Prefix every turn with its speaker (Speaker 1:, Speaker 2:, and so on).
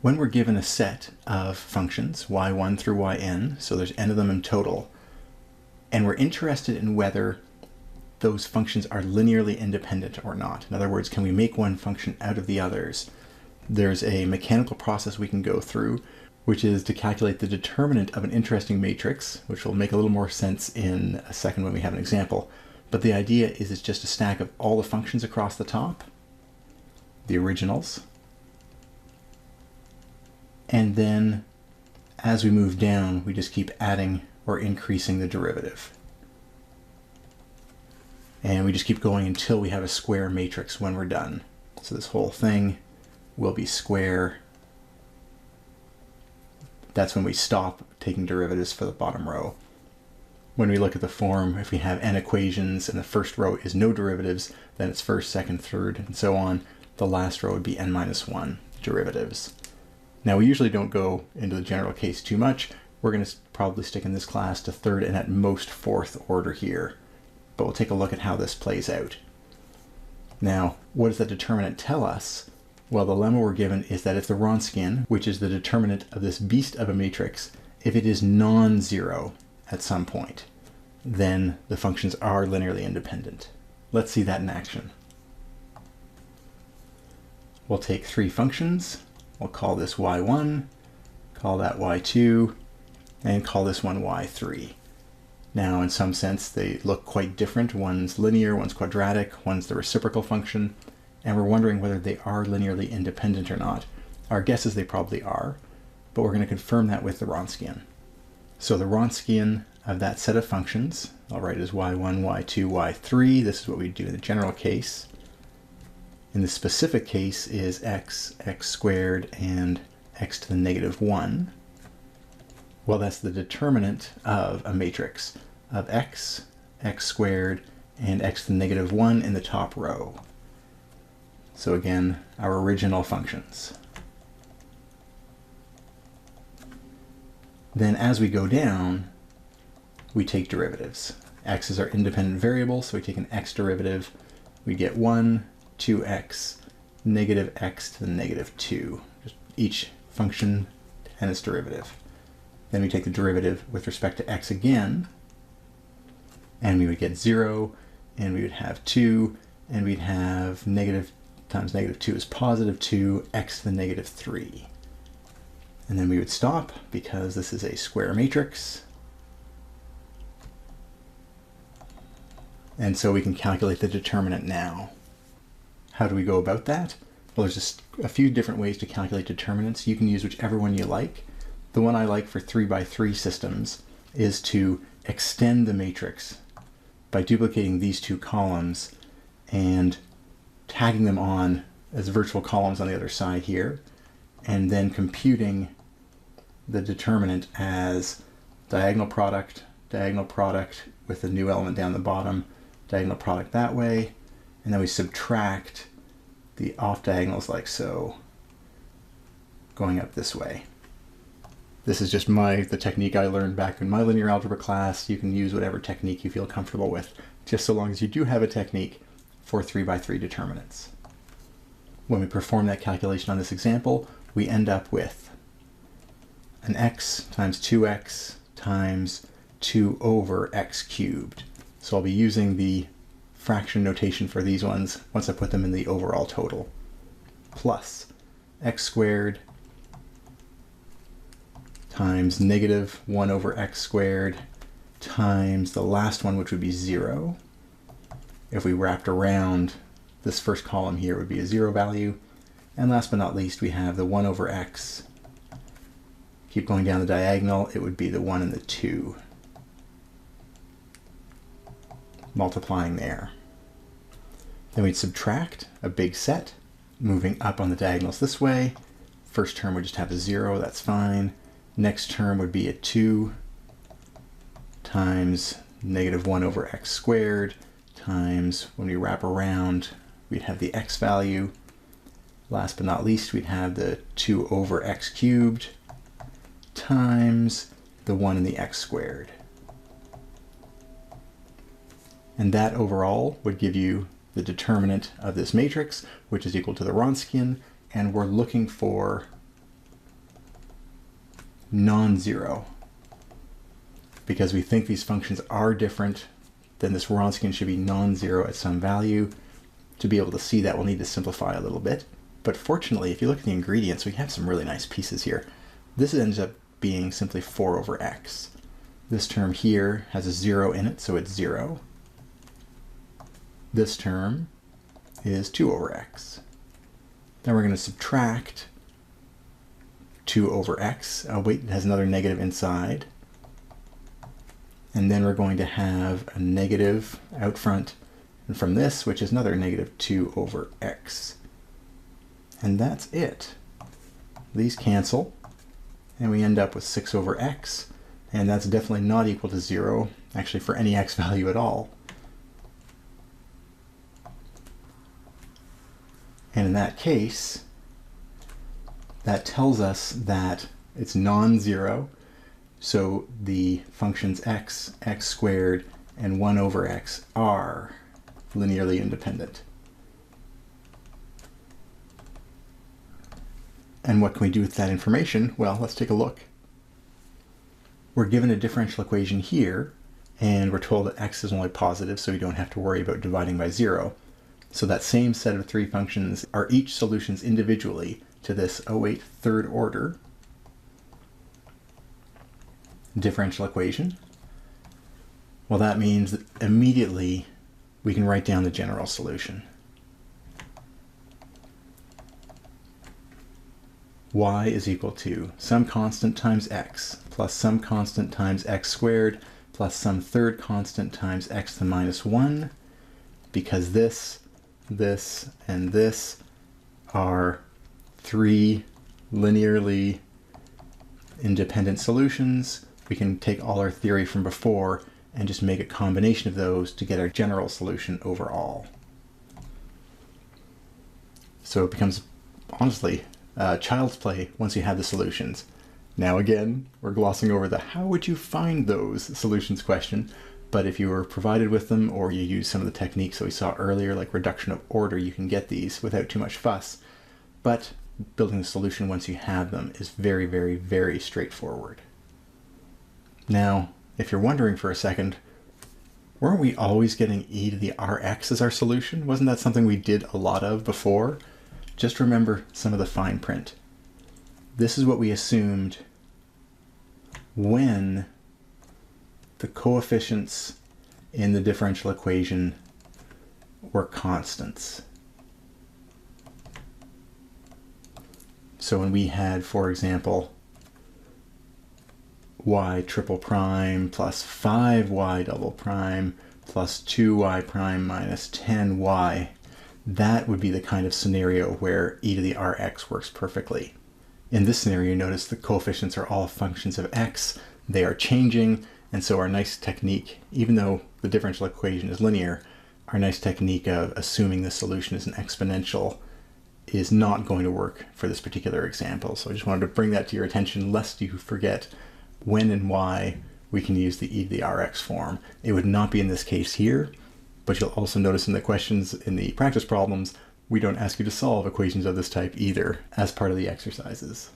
Speaker 1: When we're given a set of functions, y1 through yn, so there's n of them in total, and we're interested in whether those functions are linearly independent or not. In other words, can we make one function out of the others? There's a mechanical process we can go through, which is to calculate the determinant of an interesting matrix, which will make a little more sense in a second when we have an example. But the idea is it's just a stack of all the functions across the top, the originals, and then as we move down, we just keep adding or increasing the derivative. And we just keep going until we have a square matrix when we're done. So this whole thing will be square. That's when we stop taking derivatives for the bottom row. When we look at the form, if we have n equations and the first row is no derivatives, then it's first, second, third, and so on. The last row would be n minus 1 derivatives. Now we usually don't go into the general case too much. We're going to probably stick in this class to third and at most fourth order here. But we'll take a look at how this plays out. Now, what does that determinant tell us? Well, the lemma we're given is that if the Wronskian, which is the determinant of this beast of a matrix, if it is non-zero at some point, then the functions are linearly independent. Let's see that in action. We'll take three functions. We'll call this y1, call that y2, and call this one y3. Now, in some sense, they look quite different. One's linear, one's quadratic, one's the reciprocal function, and we're wondering whether they are linearly independent or not. Our guess is they probably are, but we're going to confirm that with the Wronskian. So the Wronskian of that set of functions, I'll write as y1, y2, y3. This is what we do in the general case. In the specific case is x, x squared, and x to the negative 1. Well, that's the determinant of a matrix of x, x squared, and x to the negative 1 in the top row. So again, our original functions. Then as we go down, we take derivatives. X is our independent variable, so we take an x derivative. We get 1, 2x, negative x to the negative 2. Just each function and its derivative. Then we take the derivative with respect to x again, and we would get 0, and we would have 2, and we'd have negative times negative 2 is positive 2, x to the negative 3. And then we would stop because this is a square matrix. And so we can calculate the determinant now. How do we go about that? Well, there's just a few different ways to calculate determinants. You can use whichever one you like. The one I like for 3x3 systems is to extend the matrix by duplicating these two columns and tagging them on as virtual columns on the other side here, and then computing the determinant as diagonal product with the new element down the bottom, diagonal product that way, and then we subtract the off diagonals like so, going up this way. This is just the technique I learned back in my linear algebra class. You can use whatever technique you feel comfortable with, just so long as you do have a technique for 3x3 determinants. When we perform that calculation on this example, we end up with an x times 2x times 2 over x cubed. So I'll be using the fraction notation for these ones once I put them in the overall total, plus x squared times negative 1 over x squared times the last one, which would be 0. If we wrapped around, this first column here would be a 0 value. And last but not least, we have the 1 over x. Keep going down the diagonal, it would be the 1 and the 2. Multiplying there. Then we'd subtract a big set, moving up on the diagonals this way. First term would just have a 0, that's fine. Next term would be a 2 times negative 1 over x squared times, when we wrap around, we'd have the x value. Last but not least, we'd have the 2 over x cubed times the 1 and the x squared. And that overall would give you the determinant of this matrix, which is equal to the Wronskian, and we're looking for non-zero. Because we think these functions are different, then this Wronskian should be non-zero at some value. To be able to see that, we'll need to simplify a little bit. But fortunately, if you look at the ingredients, we have some really nice pieces here. This ends up being simply 4 over x. This term here has a 0 in it, so it's 0. This term is 2 over x. Then we're going to subtract 2 over x. Oh wait, it has another negative inside. And then we're going to have a negative out front, and from this, which is another negative 2 over x. And that's it. These cancel, and we end up with 6 over x, and that's definitely not equal to 0, actually for any x value at all. And in that case, that tells us that it's non-zero, so the functions x, x squared, and 1 over x are linearly independent. And what can we do with that information? Well, let's take a look. We're given a differential equation here, and we're told that x is only positive, so we don't have to worry about dividing by 0. So that same set of 3 functions are each solutions individually to this 08 third order differential equation. Well, that means that immediately we can write down the general solution. Y is equal to some constant times x plus some constant times x squared plus some third constant times x to the minus 1, because this, and this are 3 linearly independent solutions. We can take all our theory from before and just make a combination of those to get our general solution overall. So it becomes, honestly, child's play once you have the solutions. Now again, we're glossing over the how would you find those solutions question, but if you were provided with them or you use some of the techniques that we saw earlier, like reduction of order, you can get these without too much fuss. But building the solution once you have them is very, very, very straightforward. Now, if you're wondering for a second, weren't we always getting e to the rx as our solution? Wasn't that something we did a lot of before? Just remember some of the fine print. This is what we assumed when the coefficients in the differential equation were constants. So when we had, for example, y triple prime plus 5y double prime plus 2y prime minus 10y, that would be the kind of scenario where e to the rx works perfectly. In this scenario, notice the coefficients are all functions of x. They are changing, and so our nice technique, even though the differential equation is linear, our nice technique of assuming the solution is an exponential is not going to work for this particular example. So I just wanted to bring that to your attention lest you forget when and why we can use the e to the rx form. It would not be in this case here, but you'll also notice in the questions in the practice problems, we don't ask you to solve equations of this type either as part of the exercises.